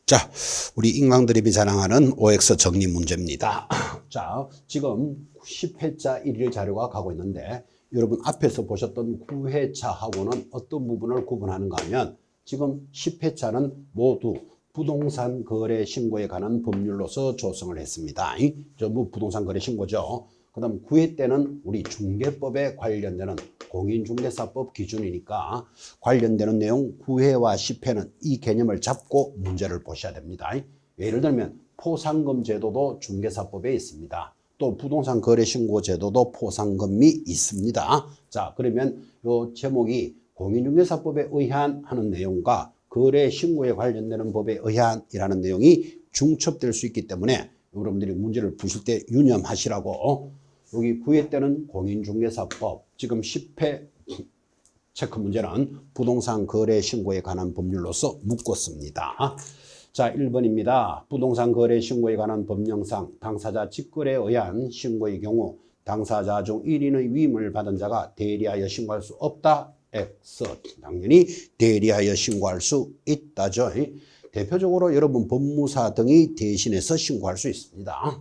자, 우리 인강드립이 자랑하는 OX 정리 문제입니다. 자, 지금 10회차 1일 자료가 가고 있는데 여러분 앞에서 보셨던 9회차하고는 어떤 부분을 구분하는가 하면 지금 10회차는 모두 부동산 거래 신고에 관한 법률로서 조성을 했습니다. 전부 부동산 거래 신고죠. 그 다음 9회 때는 우리 중개법에 관련되는 공인중개사법 기준이니까 관련되는 내용 9회와 10회는 이 개념을 잡고 문제를 보셔야 됩니다. 예를 들면 포상금 제도도 중개사법에 있습니다. 또 부동산 거래 신고 제도도 포상금이 있습니다. 자, 그러면 요 제목이 공인중개사법에 의한 하는 내용과 거래 신고에 관련되는 법에 의한이라는 내용이 중첩될 수 있기 때문에 여러분들이 문제를 푸실 때 유념하시라고 여기 9회 때는 공인중개사법, 지금 10회 체크 문제는 부동산 거래 신고에 관한 법률로서 묶었습니다. 자, 1번입니다. 부동산 거래 신고에 관한 법령상 당사자 직거래에 의한 신고의 경우 당사자 중 1인의 위임을 받은 자가 대리하여 신고할 수 없다. X. 당연히 대리하여 신고할 수 있다죠. 대표적으로 여러분 법무사 등이 대신해서 신고할 수 있습니다.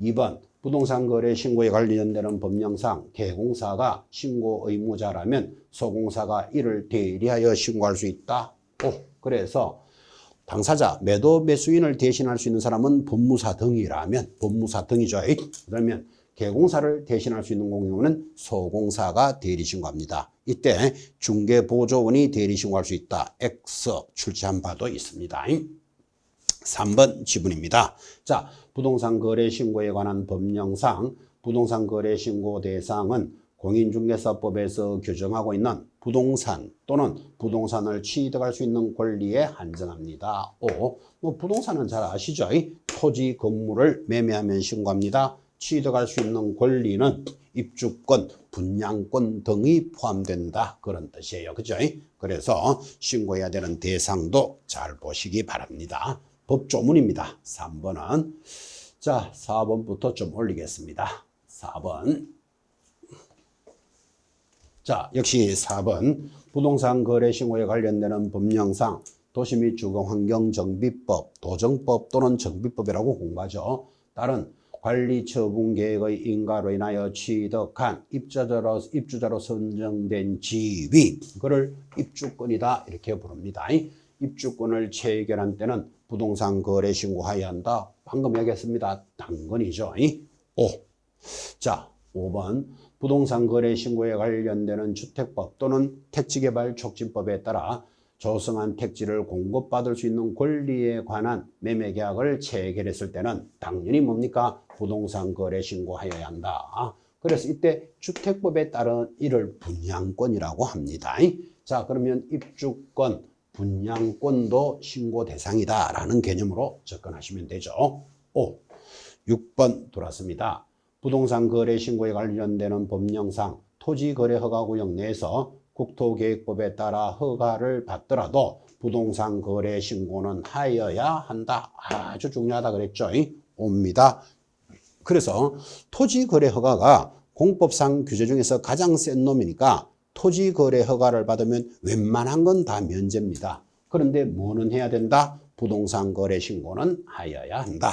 2번. 부동산 거래 신고에 관련되는 법령상 개공사가 신고 의무자라면 소공사가 이를 대리하여 신고할 수 있다. 그래서 당사자, 매도 매수인을 대신할 수 있는 사람은 법무사 등이라면 법무사 등이죠. 그러면 개공사를 대신할 수 있는 경우는 소공사가 대리 신고합니다. 이때 중개보조원이 대리 신고할 수 있다. X 출제한 바도 있습니다. 3번 지문입니다. 자, 부동산 거래 신고에 관한 법령상 부동산 거래 신고 대상은 공인중개사법에서 규정하고 있는 부동산 또는 부동산을 취득할 수 있는 권리에 한정합니다. 부동산은 잘 아시죠? 토지, 건물을 매매하면 신고합니다. 취득할 수 있는 권리는 입주권, 분양권 등이 포함된다. 그런 뜻이에요. 그죠? 그래서 신고해야 되는 대상도 잘 보시기 바랍니다. 법조문입니다. 3번은. 자, 4번부터 좀 올리겠습니다. 4번. 자, 역시 4번. 부동산 거래 신고에 관련되는 법령상 도시 및 주거환경정비법, 도정법 또는 정비법이라고 공부하죠. 다른 관리처분계획의 인가로 인하여 취득한 입주자로 선정된 집이 그를 입주권이다 이렇게 부릅니다. 입주권을 체결한 때는 부동산 거래 신고해야 한다. 방금 얘기했습니다. 당근이죠. 5. 자, 5번. 부동산 거래 신고에 관련되는 주택법 또는 택지개발 촉진법에 따라 조성한 택지를 공급받을 수 있는 권리에 관한 매매계약을 체결했을 때는 당연히 뭡니까? 부동산 거래 신고하여야 한다. 그래서 이때 주택법에 따른 이를 분양권이라고 합니다. 자, 그러면 입주권, 분양권도 신고 대상이다 라는 개념으로 접근하시면 되죠. 5. 6번 돌았습니다. 부동산 거래 신고에 관련되는 법령상 토지거래허가구역 내에서 국토계획법에 따라 허가를 받더라도 부동산 거래 신고는 하여야 한다. 아주 중요하다 그랬죠. 옵니다. 그래서 토지거래허가가 공법상 규제 중에서 가장 센 놈이니까 토지거래허가를 받으면 웬만한 건 다 면제입니다. 그런데 뭐는 해야 된다? 부동산 거래 신고는 하여야 한다.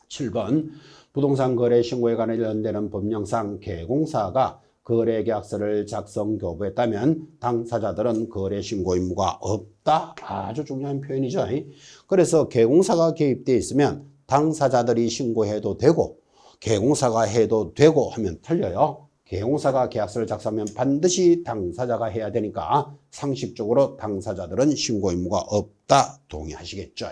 7번. 부동산 거래 신고에 관련되는 법령상 개공사가 거래계약서를 작성 교부했다면 당사자들은 거래 신고 의무가 없다. 아주 중요한 표현이죠. 그래서 개공사가 개입되어 있으면 당사자들이 신고해도 되고 개공사가 해도 되고 하면 틀려요. 개공사가 계약서를 작성하면 반드시 당사자가 해야 되니까 상식적으로 당사자들은 신고 의무가 없다. 동의하시겠죠.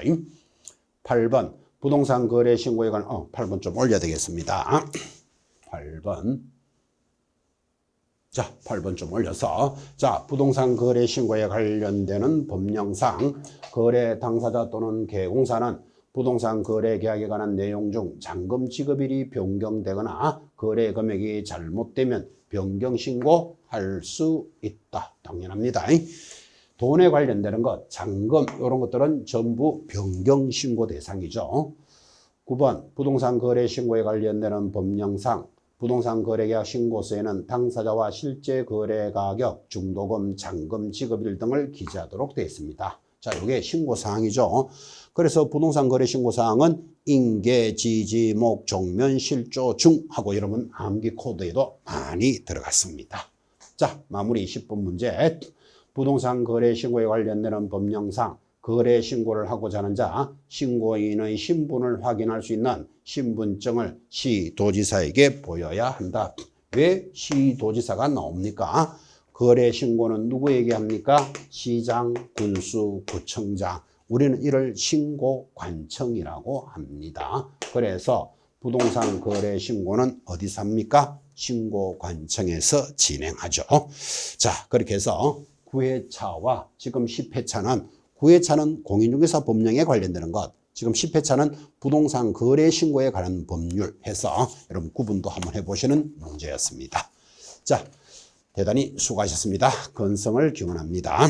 8번. 부동산 거래 신고에 관한 8번 좀 올려야 되겠습니다. 8번. 자, 8번 좀 올려서 자, 부동산 거래 신고에 관련되는 법령상 거래 당사자 또는 개공사는 부동산 거래 계약에 관한 내용 중 잔금 지급일이 변경되거나 거래 금액이 잘못되면 변경 신고할 수 있다. 당연합니다. 돈에 관련되는 것, 잔금 이런 것들은 전부 변경 신고 대상이죠. 9번 부동산 거래 신고에 관련되는 법령상 부동산 거래계약 신고서에는 당사자와 실제 거래 가격, 중도금, 잔금, 지급일 등을 기재하도록 되어 있습니다. 자, 이게 신고사항이죠. 그래서 부동산 거래 신고사항은 인계, 지지, 목, 종면, 실조, 중 하고 여러분 암기 코드에도 많이 들어갔습니다. 자, 마무리 10분 문제. 부동산 거래 신고에 관련되는 법령상 거래 신고를 하고자 하는 자, 신고인의 신분을 확인할 수 있는 신분증을 시도지사에게 보여야 한다. 왜 시도지사가 나옵니까? 거래 신고는 누구에게 합니까? 시장, 군수, 구청장. 우리는 이를 신고관청이라고 합니다. 그래서 부동산 거래 신고는 어디서 합니까? 신고관청에서 진행하죠. 자, 그렇게 해서 9회차와 지금 10회차는 9회차는 공인중개사 법령에 관련되는 것, 지금 10회차는 부동산 거래 신고에 관한 법률 해서 여러분 구분도 한번 해보시는 문제였습니다. 자, 대단히 수고하셨습니다. 건성을 기원합니다.